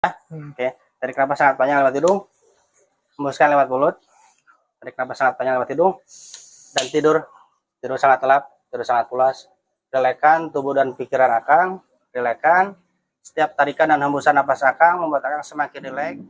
Oke, tarik napas sangat panjang lewat hidung, hembuskan lewat mulut. Tarik napas sangat panjang lewat hidung dan tidur sangat lelap, tidur sangat pulas. Relakskan tubuh dan pikiran Akang, relakskan. Setiap tarikan dan hembusan napas Akang membuat Akang semakin rileks.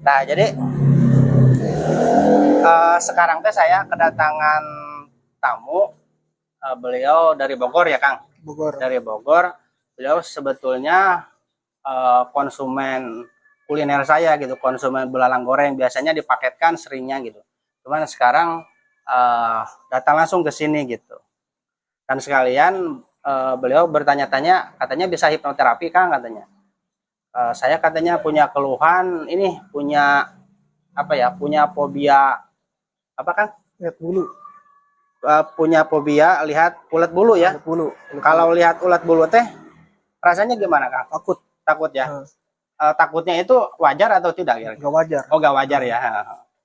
Nah, jadi sekarang teh saya kedatangan tamu. Beliau dari Bogor ya, Kang? Bogor. Dari Bogor. Beliau sebetulnya konsumen kuliner saya gitu, konsumen belalang goreng. Biasanya dipaketkan seringnya gitu. Cuman sekarang datang langsung ke sini gitu. Dan sekalian beliau bertanya-tanya, katanya bisa hipnoterapi, Kang, katanya. Saya katanya punya keluhan ini, punya apa ya, punya fobia apa, Kan? Lihat bulu. Punya fobia lihat ulat bulu ya. Bulu. Kalau lihat ulat bulu teh rasanya gimana, Kang? Takut. Takut ya. Takutnya itu wajar atau tidak ya? Gak wajar. Oh, gak wajar ya.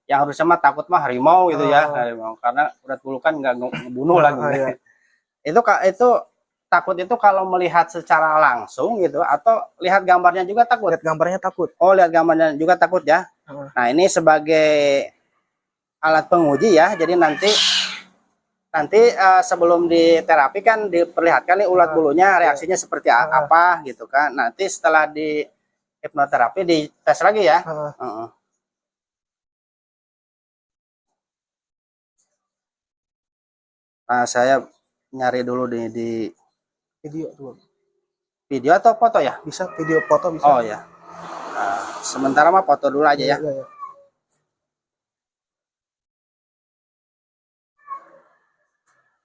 Yang harusnya mah takut mah harimau gitu ya, harimau. Karena ulat bulu kan nggak ngebunuh lah gitu. Iya. Itu takut itu kalau melihat secara langsung gitu, atau lihat gambarnya juga takut? Lihat gambarnya takut. Oh, lihat gambarnya juga takut ya. Nah, ini sebagai alat penguji ya. Jadi nanti sebelum diterapi kan diperlihatkan nih ulat bulunya reaksinya seperti apa gitu kan. Nanti setelah di hipnoterapi dites lagi ya. Nah, saya nyari dulu di video tuh. Video atau foto ya? Bisa video, foto bisa. Oh ya. Nah, sementara mah foto dulu aja ya. Iya.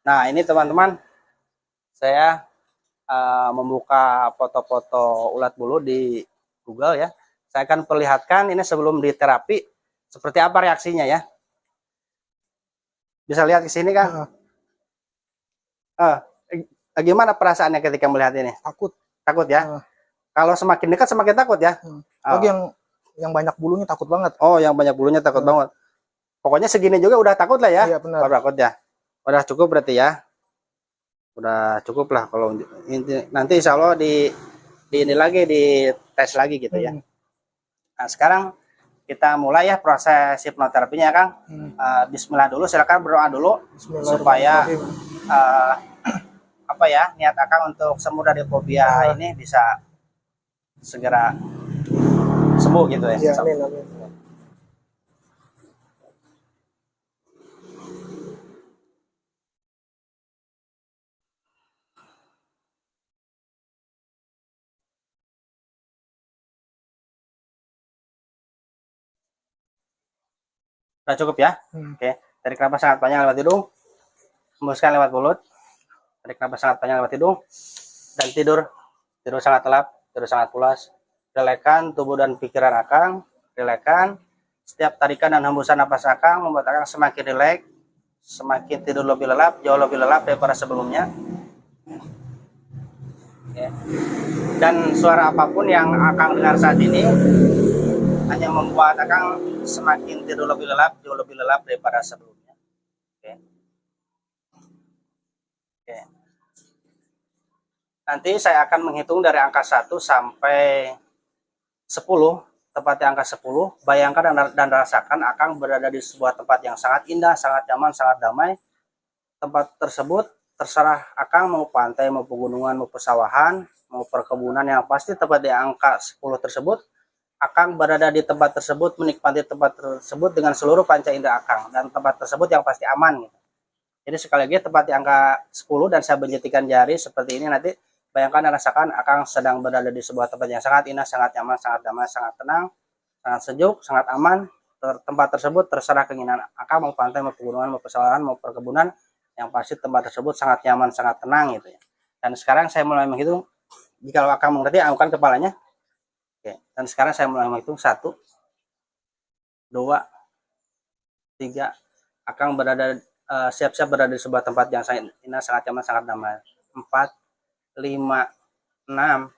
Nah, ini teman-teman, saya membuka foto-foto ulat bulu di Google ya. Saya akan perlihatkan ini sebelum diterapi seperti apa reaksinya ya. Bisa lihat ke sini, Kang? Gimana perasaannya ketika melihat ini? Takut. Takut ya? Kalau semakin dekat semakin takut ya? Lagi yang banyak bulunya takut banget. Oh, yang banyak bulunya takut banget. Pokoknya segini juga udah takut lah ya? Iya, benar. Takut ya? Udah cukup berarti ya? Udah cukup lah kalau nanti insya Allah di ini lagi, di tes lagi gitu ya. Nah, sekarang kita mulai ya proses hipnoterapinya, Kang. Bismillah dulu, silakan berdoa dulu supaya apa ya, niat Akang untuk sembuh dari fobia ini bisa segera sembuh gitu ya. Amin. Udah cukup ya. Oke, tarik napas sangat panjang lewat hidung, hembuskan lewat mulut. Tarik napas sangat panjang lewat hidung dan tidur sangat lelap, tidur sangat pulas. Relakskan tubuh dan pikiran Akang, relakskan. Setiap tarikan dan hembusan napas Akang membuat Akang semakin rileks, semakin tidur lebih lelap, jauh lebih lelap daripada sebelumnya. Oke. Dan suara apapun yang Akang dengar saat ini hanya membuat Akang semakin tidur lebih lelap, jauh lebih lelap daripada sebelumnya. Oke. Oke. Nanti saya akan menghitung dari angka 1 sampai 10, tepatnya angka 10. Bayangkan dan rasakan Akang berada di sebuah tempat yang sangat indah, sangat nyaman, sangat damai. Tempat tersebut terserah Akang, mau pantai, mau pegunungan, mau pesawahan, mau perkebunan, yang pasti tempat di angka 10 tersebut Akang berada di tempat tersebut, menikmati tempat tersebut dengan seluruh panca indera Akang, dan tempat tersebut yang pasti aman gitu. Jadi sekali lagi tempat di angka 10 dan saya menjentikan jari seperti ini, nanti bayangkan dan rasakan Akang sedang berada di sebuah tempat yang sangat indah, sangat nyaman, sangat damai, sangat tenang, sangat sejuk, sangat aman. Tempat tersebut terserah keinginan Akang, mau pantai, mau pegunungan, mau pesawahan, mau perkebunan, Yang pasti tempat tersebut sangat nyaman, sangat tenang gitu ya. Dan sekarang saya mulai menghitung. Jika Akang mengerti, angkat kepalanya. Oke. Dan sekarang saya mulai menghitung 1, 2, 3. Akang berada siap-siap berada di sebuah tempat yang sangat indah, sangat nyaman, sangat damai. 4, 5, 6,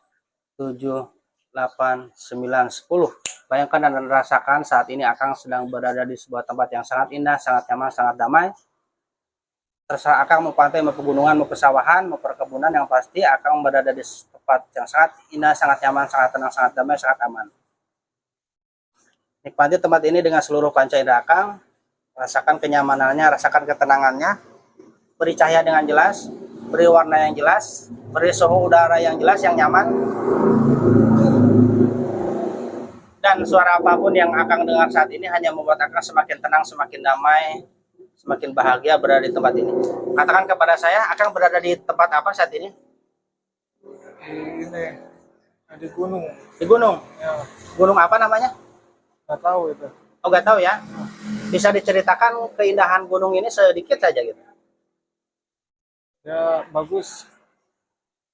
7, 8, 9, 10. Bayangkan dan rasakan saat ini Akang sedang berada di sebuah tempat yang sangat indah, sangat nyaman, sangat damai. Terserah Akang mau pantai, mau pegunungan, mau pesawahan, mau perkebunan, yang pasti Akang berada di tempat yang sangat indah, sangat nyaman, sangat tenang, sangat damai, sangat aman. Nikmati tempat ini dengan seluruh panca indera Akang. Rasakan kenyamanannya, rasakan ketenangannya. Beri cahaya dengan jelas, beri warna yang jelas, beri suhu udara yang jelas, yang nyaman. Dan suara apapun yang Akang dengar saat ini hanya membuat Akang semakin tenang, semakin damai, semakin bahagia berada di tempat ini. Katakan kepada saya, Akang berada di tempat apa saat ini? Ini di gunung. Di gunung. Ya, Gunung apa namanya? nggak tahu itu. Oh, nggak tahu ya. Bisa diceritakan keindahan gunung ini sedikit saja gitu. Ya bagus.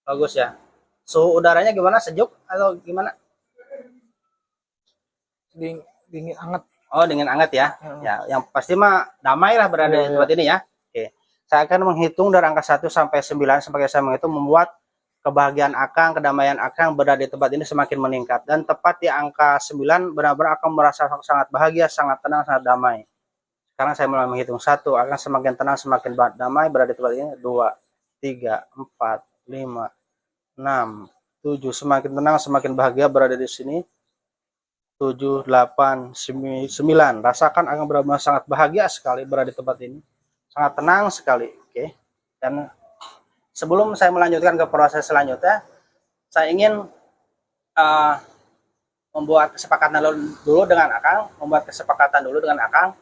Bagus ya. Suhu udaranya gimana? Sejuk atau gimana? Dingin hangat. Oh, dingin hangat ya. Ya, yang pasti mah damai lah berada di tempat ini ya. Oke. Saya akan menghitung dari angka 1 sampai 9 sampai saya menghitung, membuat kebahagiaan Akang, kedamaian Akang berada di tempat ini semakin meningkat. Dan tepat di angka 9 benar-benar Akang merasa sangat bahagia, sangat tenang, sangat damai. Sekarang saya mulai menghitung 1, Akang semakin tenang, semakin damai berada di tempat ini. 2, 3, 4, 5, 6, 7. Semakin tenang, semakin bahagia berada di sini. 7, 8, 9. Rasakan Akang benar-benar sangat bahagia sekali berada di tempat ini. Sangat tenang sekali. Oke. Dan sebelum saya melanjutkan ke proses selanjutnya, saya ingin membuat kesepakatan dulu dengan Akang.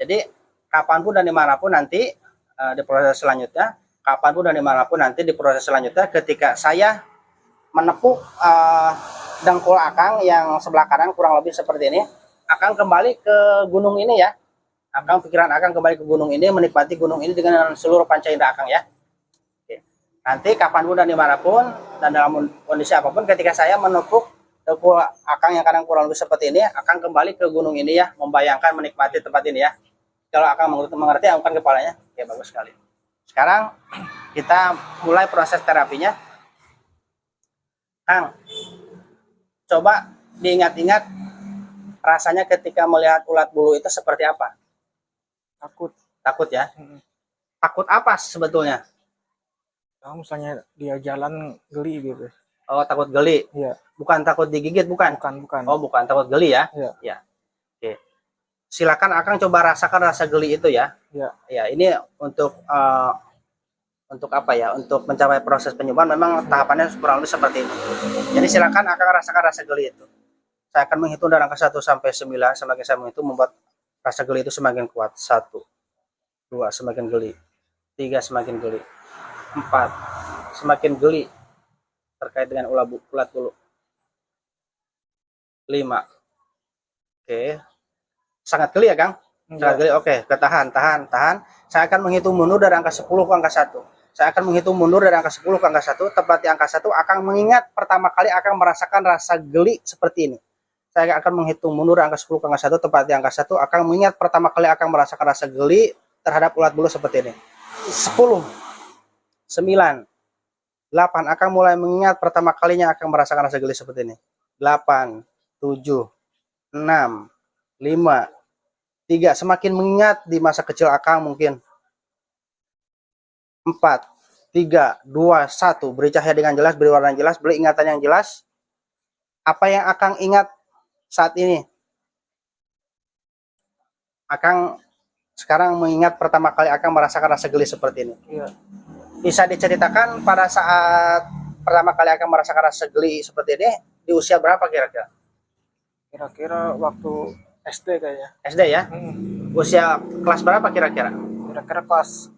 Jadi kapanpun dan dimanapun nanti di proses selanjutnya, ketika saya menepuk dengkul Akang yang sebelah kanan kurang lebih seperti ini, Akang kembali ke gunung ini ya. Pikiran Akang kembali ke gunung ini, menikmati gunung ini dengan seluruh panca indera Akang ya. Oke. Nanti kapanpun dan dimanapun dan dalam kondisi apapun, ketika saya menepuk dengkul Akang yang kanan kurang lebih seperti ini, Akang kembali ke gunung ini ya, membayangkan, menikmati tempat ini ya. Kalau Akang mengerti, angkat kepalanya. Oke, bagus sekali. Sekarang kita mulai proses terapinya. Kang, coba diingat-ingat rasanya ketika melihat ulat bulu itu seperti apa? Takut ya? Takut apa sebetulnya? Kalau misalnya dia jalan geli gitu. Oh, takut geli. Iya. Bukan takut digigit, bukan? Bukan. Oh, bukan takut geli ya? Iya. Ya. Oke. Silakan Akang coba rasakan rasa geli itu ya. Iya. Ya, ini untuk apa ya? Untuk mencapai proses penyembuhan memang tahapannya kurang lebih seperti ini. Jadi silakan Akang rasakan rasa geli itu. Saya akan menghitung dari angka 1 sampai 9. Semakin saya menghitung, membuat rasa geli itu semakin kuat. 1, 2, semakin geli. 3, semakin geli. 4, semakin geli terkait dengan ulat bulu. 5. Oke. Sangat geli ya, Kang? Sangat geli. Oke, tahan. Saya akan menghitung mundur dari angka 10 ke angka 1. Saya akan menghitung mundur dari angka 10 ke angka 1. Tepat di angka 1, Akang mengingat pertama kali Akang merasakan rasa geli seperti ini. Saya akan menghitung mundur dari angka 10 ke angka 1. Tepat di angka 1, Akang mengingat pertama kali Akang merasakan rasa geli terhadap ulat bulu seperti ini. 10, 9, 8. Akang mulai mengingat pertama kalinya Akang merasakan rasa geli seperti ini. 8, 7, 6, 5, 3. Semakin mengingat di masa kecil Akang mungkin. 4, 3, 2, 1. Beri cahaya dengan jelas, beri warna yang jelas, beri ingatan yang jelas. Apa yang Akang ingat saat ini? Akang sekarang mengingat pertama kali Akang merasakan rasa geli seperti ini. Iya. Bisa diceritakan pada saat pertama kali Akang merasakan rasa geli seperti ini, di usia berapa kira-kira? Kira-kira waktu SD kayaknya. SD ya? Usia kelas berapa kira-kira? Kira-kira kelas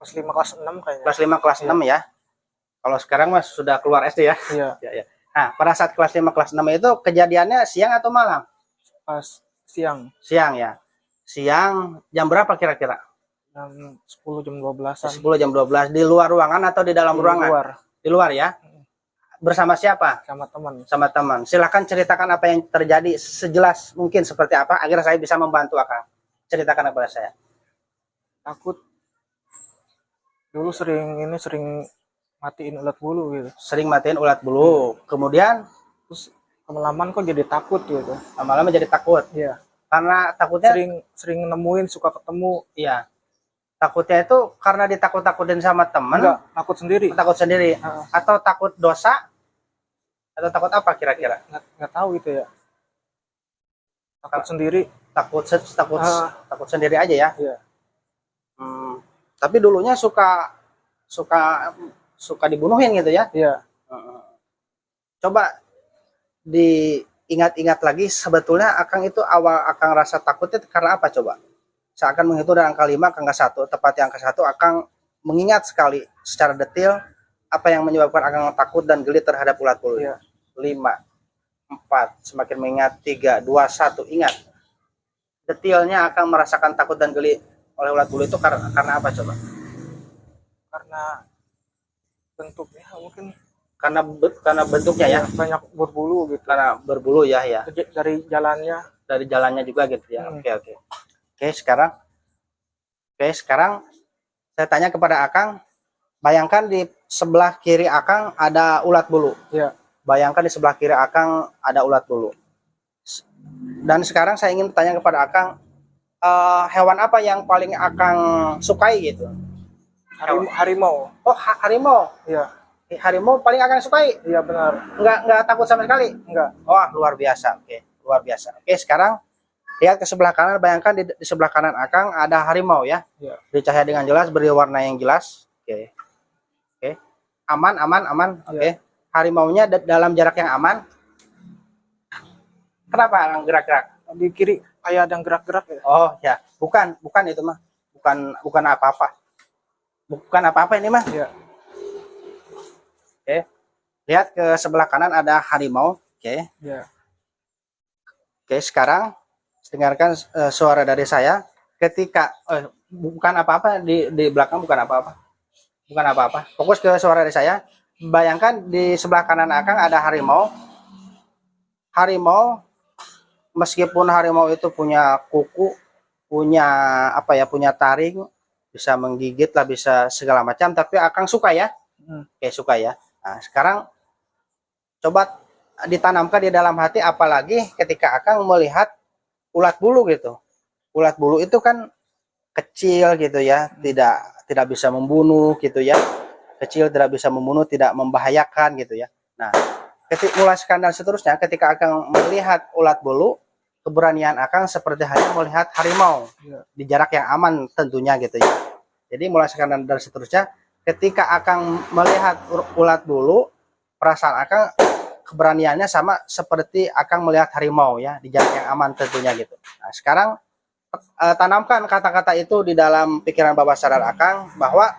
5 kelas 6 kayaknya. Kelas 5 kelas 6 ya. Kalau sekarang mas sudah keluar SD ya. Iya. Ya. Nah, pada saat kelas 5 kelas 6 itu kejadiannya siang atau malam? Pas siang. Siang ya. Siang jam berapa kira-kira? jam 10 jam 12-an 10 jam 12 di luar ruangan atau di dalam di ruangan? luar Di luar ya. Bersama siapa? sama teman. Sama teman. Silahkan ceritakan apa yang terjadi sejelas mungkin seperti apa agar saya bisa membantu Akang. Ceritakan kepada saya. Takut dulu sering matiin ulat bulu gitu. Sering matiin ulat bulu. Kemudian Terus lama-lama kok jadi takut gitu. lama-lama jadi takut. Iya. Karena takutnya Sering nemuin, suka ketemu. iya. Takutnya itu karena ditakut-takutin sama teman, Enggak, takut sendiri. takut sendiri Heeh. atau takut dosa atau takut apa kira-kira? Nggak tahu itu ya. Takut sendiri. Takut Ah. takut sendiri aja ya. Iya. Tapi dulunya suka suka dibunuhin gitu ya. Iya. Coba diingat-ingat lagi sebetulnya Akang itu awal Akang rasa takutnya karena apa coba? Saya akan menghitung dari angka 5 ke angka 1. Tepatnya angka 1 Akang mengingat sekali secara detail apa yang menyebabkan Akang takut dan geli terhadap ulat bulu. Iya. 5, 4, semakin mengingat 3, 2, 1, ingat. Detailnya Akang merasakan takut dan geli oleh ulat bulu itu karena apa coba? Karena bentuknya mungkin Karena bentuknya ya, banyak berbulu gitu. karena berbulu ya ya. Dari jalannya. Dari jalannya juga gitu ya. Hmm. Oke. Sekarang saya tanya kepada Akang, bayangkan di sebelah kiri Akang ada ulat bulu. Iya. Bayangkan di sebelah kiri Akang ada ulat bulu. Dan sekarang saya ingin tanya kepada Akang, hewan apa yang paling Akang sukai gitu? Harimau. Oh, harimau. Iya. Harimau paling Akang sukai. Iya benar. Nggak takut sama sekali. Enggak. Wah, luar biasa. Oke, luar biasa. Oke, sekarang lihat ke sebelah kanan, bayangkan di sebelah kanan Akang ada harimau ya. Iya. Bercahaya dengan jelas, beri warna yang jelas. Oke. Aman. Oke. Iya. Harimaunya dalam jarak yang aman. Kenapa Akang gerak-gerak? Di kiri kayak ada yang gerak-gerak ya. Oh, ya. Bukan itu mah. Bukan apa-apa. Bukan apa-apa ini mah. Iya. Oke. Lihat ke sebelah kanan ada harimau. Oke. Iya. Oke, sekarang dengarkan suara dari saya. Ketika bukan apa-apa di belakang, bukan apa-apa. Bukan apa-apa. Fokus ke suara dari saya. Bayangkan di sebelah kanan Akang ada harimau. Harimau, meskipun harimau itu punya kuku, punya punya taring, bisa menggigit lah, bisa segala macam, tapi Akang suka ya. Oke, suka ya. Nah, sekarang coba ditanamkan di dalam hati, apalagi ketika Akang melihat ulat bulu gitu. Ulat bulu itu kan kecil gitu ya, tidak bisa membunuh gitu ya. Kecil, tidak bisa membunuh, tidak membahayakan gitu ya. Nah, mulai sekarang dan seterusnya, ketika Akang melihat ulat bulu, keberanian Akang seperti halnya melihat harimau di jarak yang aman tentunya gitu ya. Jadi mulai sekarang dan seterusnya, ketika Akang melihat ulat bulu, perasaan Akang keberaniannya sama seperti Akang melihat harimau ya, di jarak yang aman tentunya gitu. Nah, sekarang tanamkan kata-kata itu di dalam pikiran bawah sadar Akang, bahwa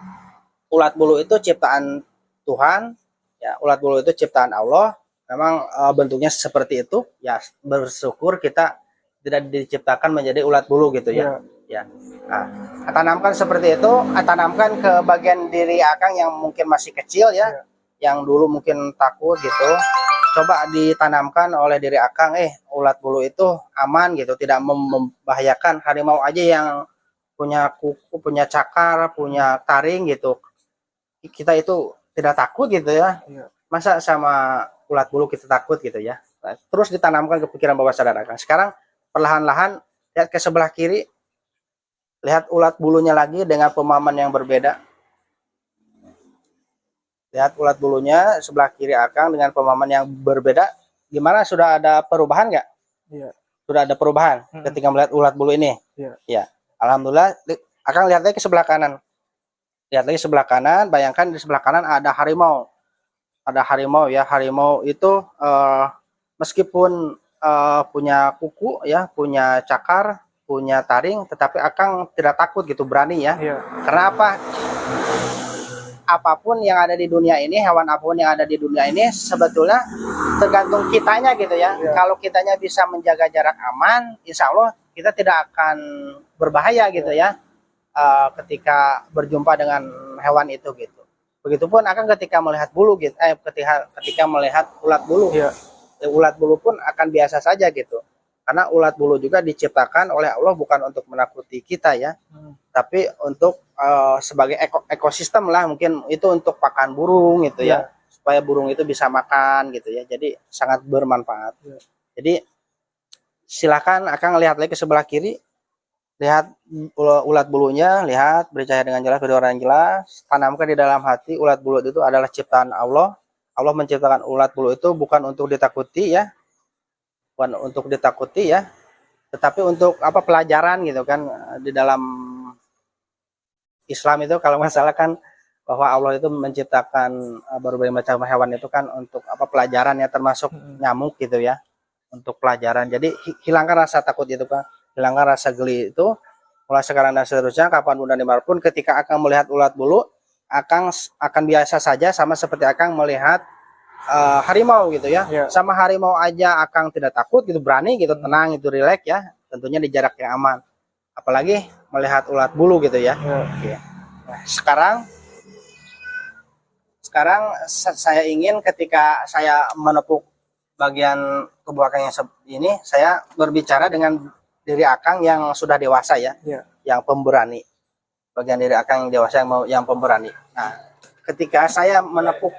ulat bulu itu ciptaan Tuhan ya, ulat bulu itu ciptaan Allah. Memang bentuknya seperti itu ya, bersyukur kita tidak diciptakan menjadi ulat bulu gitu ya. Ya. Nah, tanamkan seperti itu, tanamkan ke bagian diri Akang yang mungkin masih kecil ya, yang dulu mungkin takut gitu. Coba ditanamkan oleh diri Akang, ulat bulu itu aman gitu, tidak membahayakan. Harimau aja yang punya kuku, punya cakar, punya taring gitu, kita itu tidak takut gitu ya. Masa sama ulat bulu kita takut gitu ya. Nah, terus ditanamkan ke pikiran bawah sadar Akang. Sekarang perlahan-lahan lihat ke sebelah kiri, lihat ulat bulunya lagi dengan pemahaman yang berbeda. Lihat ulat bulunya sebelah kiri Akang dengan pemahaman yang berbeda. Gimana, sudah ada perubahan nggak? Iya. Sudah ada perubahan ketika melihat ulat bulu ini? Iya. Ya, alhamdulillah. Akang lihat lagi ke sebelah kanan. Lihat lagi sebelah kanan, bayangkan di sebelah kanan ada harimau. Ada harimau ya. Harimau itu meskipun punya kuku ya, punya cakar, punya taring, tetapi Akang tidak takut gitu, berani ya. Karena apa? Apapun yang ada di dunia ini, hewan apapun yang ada di dunia ini sebetulnya tergantung kitanya gitu ya. Kalau kitanya bisa menjaga jarak aman, insya Allah kita tidak akan berbahaya gitu ya. ketika berjumpa dengan hewan itu gitu. Begitupun akan ketika melihat bulu gitu, ketika melihat ulat bulu. Iya. Ulat bulu pun akan biasa saja gitu. Karena ulat bulu juga diciptakan oleh Allah bukan untuk menakuti kita ya, tapi untuk sebagai ekosistem lah, mungkin itu untuk pakan burung gitu ya, supaya burung itu bisa makan gitu ya. Jadi sangat bermanfaat. Jadi silakan akan lihat lagi ke sebelah kiri, lihat ulat bulunya, lihat bercahaya dengan jelas, berwarna jelas, tanamkan di dalam hati ulat bulu itu adalah ciptaan Allah. Allah menciptakan ulat bulu itu bukan untuk ditakuti ya, bukan untuk ditakuti ya, tetapi untuk apa, pelajaran gitu kan. Di dalam Islam itu kalau masalah kan bahwa Allah itu menciptakan berbagai macam hewan itu kan untuk apa, pelajaran ya, termasuk nyamuk gitu ya, untuk pelajaran. Jadi hilangkan rasa takut itu kan, hilangkan rasa geli itu mulai sekarang dan seterusnya, kapanpun dan dimanapun. Ketika akan melihat ulat bulu, akan biasa saja, sama seperti akan melihat harimau gitu ya. Sama harimau aja Akang tidak takut gitu, berani gitu, tenang gitu, rileks ya, tentunya di jarak yang aman, apalagi melihat ulat bulu gitu ya. Nah, sekarang saya ingin ketika saya menepuk bagian tubuh Akang yang ini, saya berbicara dengan diri Akang yang sudah dewasa ya, yang pemberani, bagian diri Akang yang dewasa yang pemberani. Nah, ketika saya menepuk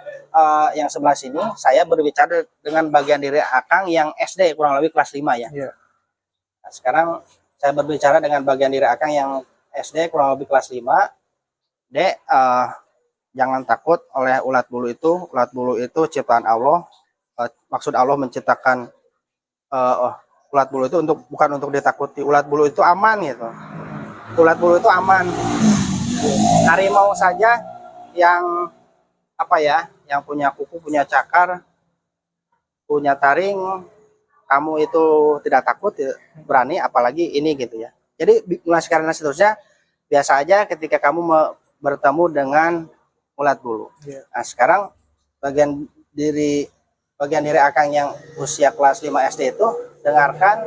yang sebelah sini, saya berbicara dengan bagian diri Akang yang SD kurang lebih kelas 5 ya. Nah, sekarang saya berbicara dengan bagian diri Akang yang SD kurang lebih kelas 5. Dek, jangan takut oleh ulat bulu itu. Ulat bulu itu ciptaan Allah. Maksud Allah menciptakan ulat bulu itu bukan untuk ditakuti. Ulat bulu itu aman gitu. Ulat bulu itu aman. Harimau saja yang apa ya, yang punya kuku, punya cakar, punya taring, kamu itu tidak takut, berani, apalagi ini gitu ya. Jadi mulai sekarang dan seterusnya biasa aja ketika kamu bertemu dengan ulat bulu. Nah, sekarang bagian diri Akang yang usia kelas 5 SD itu, dengarkan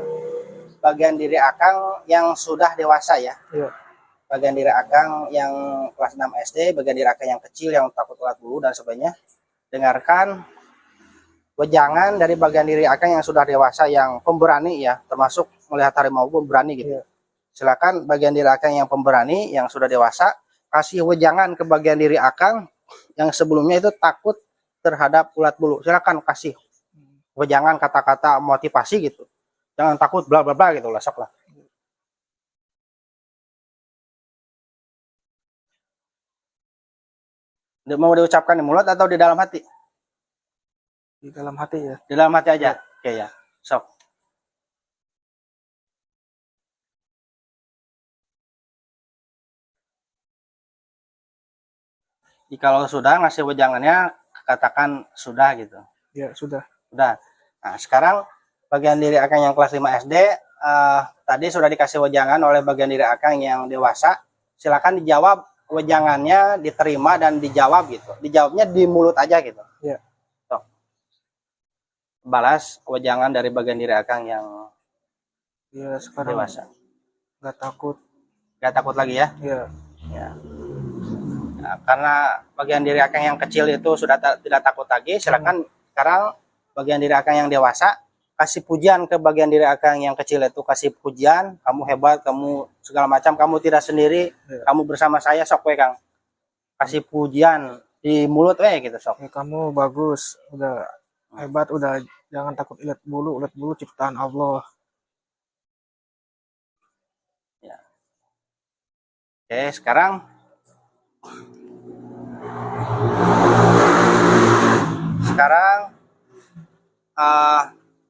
bagian diri Akang yang sudah dewasa ya. Bagian diri Akang yang kelas 6 SD, bagian diri Akang yang kecil yang takut ulat bulu dan sebagainya. Dengarkan wejangan dari bagian diri Akang yang sudah dewasa yang pemberani ya, termasuk melihat harimau pun berani gitu. Silakan bagian diri Akang yang pemberani yang sudah dewasa, kasih wejangan ke bagian diri Akang yang sebelumnya itu takut terhadap ulat bulu. Silakan kasih wejangan, kata-kata motivasi gitu. Jangan takut bla bla bla gitu lah, sok lah. Mau diucapkan di mulut atau di dalam hati? Di dalam hati ya. Di dalam hati aja. Oke ya. Sok. Kalau sudah ngasih wejangannya, katakan sudah gitu. Ya, sudah. Sudah. Nah, sekarang bagian diri Akang yang kelas 5 SD tadi sudah dikasih wejangan oleh bagian diri Akang yang dewasa. Silakan dijawab wejangannya, diterima dan dijawab gitu. Dijawabnya di mulut aja gitu. So, balas wejangan dari bagian diri Akang yang sekarang dewasa. Gak takut. Gak takut lagi ya? Ya. Nah, karena bagian diri Akang yang kecil itu sudah tidak takut lagi, silakan sekarang bagian diri Akang yang dewasa kasih pujian ke bagian diri Akang yang kecil itu, kasih pujian, kamu hebat, kamu segala macam, kamu tidak sendiri, kamu bersama saya, sok we Kang. Kasih pujian di mulut we gitu, sok. Kamu bagus, udah hebat, udah jangan takut ulat bulu ciptaan Allah. Ya. Oke, sekarang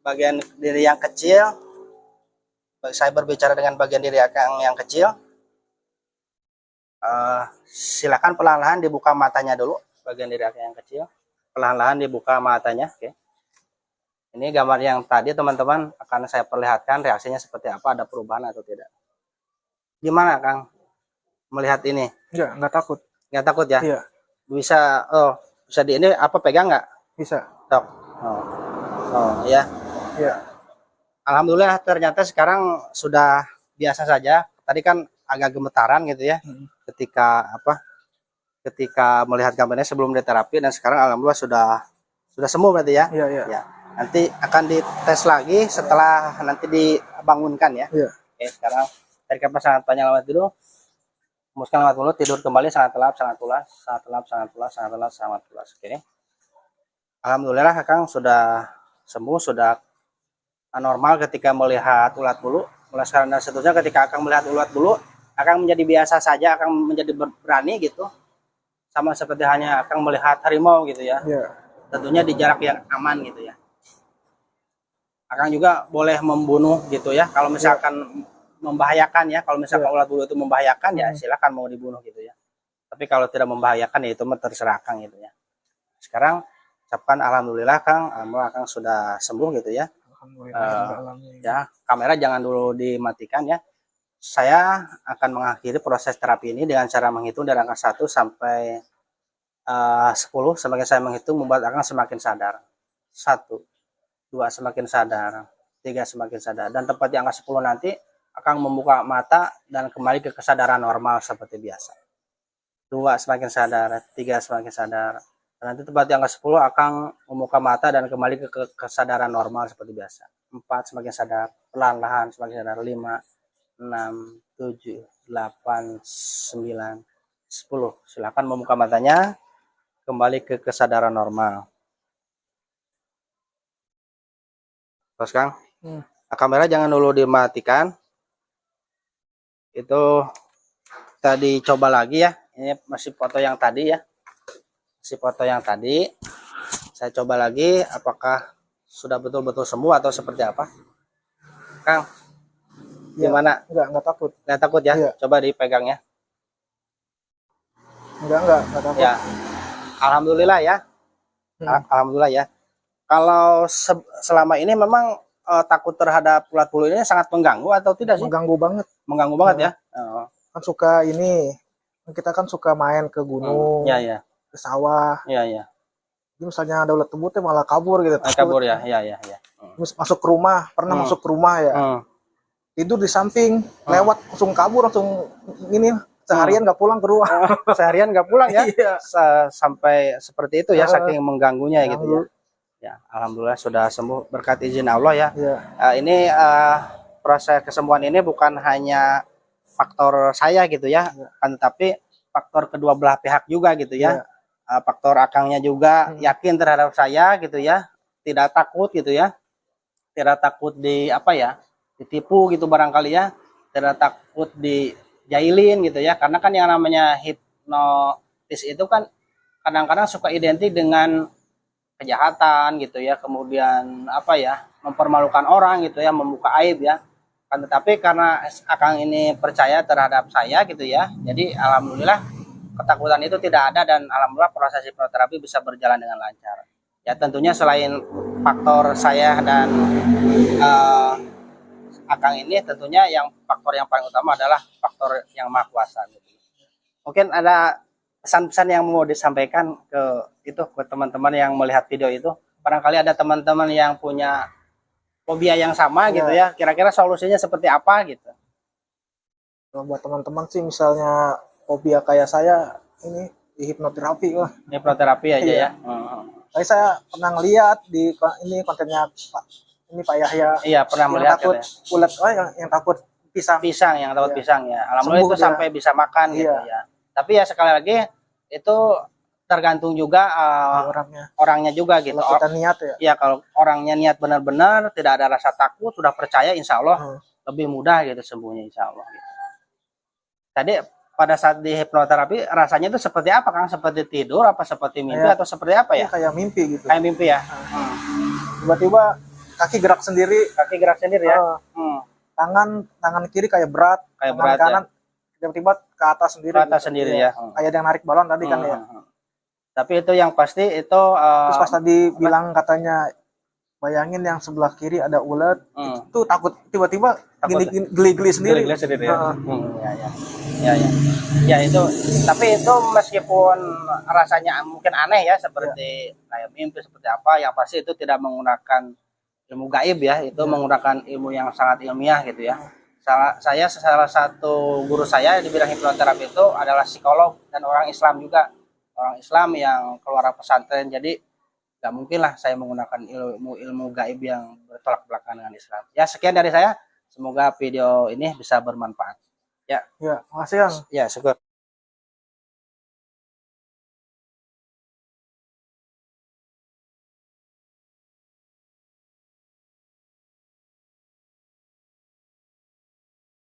bagian diri yang kecil, saya berbicara dengan bagian diri Akang yang kecil. Silakan perlahan-lahan dibuka matanya dulu, bagian diri Akang yang kecil. Perlahan-lahan dibuka matanya. Oke. Ini gambar yang tadi teman-teman akan saya perlihatkan reaksinya seperti apa, ada perubahan atau tidak. Gimana Kang melihat ini? Ya, nggak takut. Nggak takut ya? Iya. Bisa di ini apa, pegang nggak? Bisa. Tok. Ya. Iya. Alhamdulillah ternyata sekarang sudah biasa saja. Tadi kan agak gemetaran gitu ya ketika melihat gambarnya sebelum diterapi, dan sekarang alhamdulillah sudah sembuh berarti ya. Iya, iya. Ya. Nanti akan dites lagi setelah nanti dibangunkan ya. Iya. Oke, sekarang tarik nafas sangat panjang lewat dulu. Hembuskan lewat mulut, tidur kembali sangat lelap, sangat pulas, sangat lelap, sangat pulas, sangat lelap, sangat pulas. Oke. Alhamdulillah Kang sudah sembuh, sudah normal ketika melihat ulat bulu. Mulai sekarang dan seterusnya ketika akan melihat ulat bulu akan menjadi biasa saja, akan menjadi berani gitu. Sama seperti hanya akan melihat harimau gitu ya. Iya. Tentunya di jarak yang aman gitu ya. Akang juga boleh membunuh gitu ya. Kalau misalkan membahayakan ya, kalau misalkan ulat bulu itu membahayakan ya silakan mau dibunuh gitu ya. Tapi kalau tidak membahayakan ya itu terserah Kang gitu ya. Sekarang ucapkan alhamdulillah Kang, alhamdulillah Kang sudah sembuh gitu ya. Ya, kamera jangan dulu dimatikan ya. Saya akan mengakhiri proses terapi ini dengan cara menghitung dari angka 1 sampai 10. Semakin saya menghitung membuat Akang semakin sadar. 1, 2 semakin sadar, 3 semakin sadar, dan tepat di angka 10 nanti akan membuka mata dan kembali ke kesadaran normal seperti biasa. 2 semakin sadar, 3 semakin sadar, dan nanti tepat di angka 10 akan membuka mata dan kembali ke kesadaran normal seperti biasa. 4 semakin sadar, perlahan-lahan semakin sadar, 5, 6, 7, 8, 9, 10. Silakan membuka matanya, kembali ke kesadaran normal. Terus Kang, kamera jangan dulu dimatikan. Itu tadi coba lagi ya. Ini masih foto yang tadi ya. Masih foto yang tadi. Saya coba lagi apakah sudah betul-betul sembuh atau seperti apa. Kang, gimana? Enggak takut. Nggak takut ya? Iya. Coba dipegang ya. Enggak takut. Ya. Alhamdulillah ya. Alhamdulillah ya. Kalau selama ini memang takut terhadap ulat bulu ini sangat mengganggu atau tidak sih? Mengganggu banget. Mengganggu banget ya. Kan suka ini, kita kan suka main ke gunung, ya. ke sawah. Ya. Jadi misalnya ada ulat bulu malah kabur gitu. Kabur ya. Masuk ke rumah, pernah masuk ke rumah ya. Tidur di samping, lewat langsung kabur, langsung ini seharian nggak pulang ke rumah. Seharian nggak pulang ya. Iya. Sampai seperti itu ya, saking mengganggunya gitu ya. Ya, alhamdulillah sudah sembuh berkat izin Allah ya. Ini proses kesembuhan ini bukan hanya faktor saya gitu ya, kan, tapi faktor kedua belah pihak juga gitu ya. Faktor Akangnya juga yakin terhadap saya gitu ya, tidak takut gitu ya, tidak takut ditipu gitu barangkali ya, tidak takut dijailin gitu ya, karena kan yang namanya hipnotis itu kan kadang-kadang suka identik dengan kejahatan gitu ya, kemudian mempermalukan orang gitu ya, membuka aib ya. Kan tetapi karena Akang ini percaya terhadap saya gitu ya, jadi alhamdulillah ketakutan itu tidak ada, dan alhamdulillah proses hipnoterapi bisa berjalan dengan lancar. Ya tentunya selain faktor saya dan Akang ini, tentunya faktor yang paling utama adalah faktor yang maha kuasa gitu. Mungkin ada pesan-pesan yang mau disampaikan ke teman-teman yang melihat video itu. Barangkali ada teman-teman yang punya fobia yang sama gitu ya. Kira-kira solusinya seperti apa gitu. Buat teman-teman sih misalnya fobia kayak saya, ini di hipnoterapi lah. Hipnoterapi aja ya. Tapi saya pernah ngeliat di ini kontennya Pak Yahya. Iya, pernah melihat takut ulat, yang takut pisang yang takut pisang ya. Alhamdulillah sembuh itu sampai bisa makan gitu ya. Tapi ya sekali lagi itu tergantung juga orangnya juga gitu. Kalau kita niat ya. Ya kalau orangnya niat benar-benar, tidak ada rasa takut, sudah percaya, insya Allah lebih mudah gitu sembuhnya, insya Allah. Gitu. Tadi pada saat di hipnoterapi rasanya itu seperti apa Kang? Seperti tidur, apa seperti mimpi atau seperti apa ya? Kayak mimpi gitu. Kayak mimpi ya. Tiba-tiba kaki gerak sendiri. Kaki gerak sendiri ya. Tangan kiri kayak berat. Tangan kanan tiba-tiba ke atas sendiri. Ke atas sendiri ya. Kayak yang narik balon tadi kan ya. Tapi itu yang pasti itu. Terus pas tadi bilang katanya bayangin yang sebelah kiri ada ulat, itu takut tiba-tiba geli-geli sendiri. Geli-geli sendiri ya. Ya itu. Tapi itu meskipun rasanya mungkin aneh ya, seperti kayak mimpi seperti apa, yang pasti itu tidak menggunakan ilmu gaib ya, itu menggunakan ilmu yang sangat ilmiah gitu ya. Saya salah satu guru saya di bidang hipnoterapi itu adalah psikolog dan orang Islam juga, orang Islam yang keluar pesantren. Jadi nggak mungkin lah saya menggunakan ilmu gaib yang bertolak belakang dengan Islam. Ya, sekian dari saya. Semoga video ini bisa bermanfaat. Ya, Ya, makasih Kang. ya, syukur.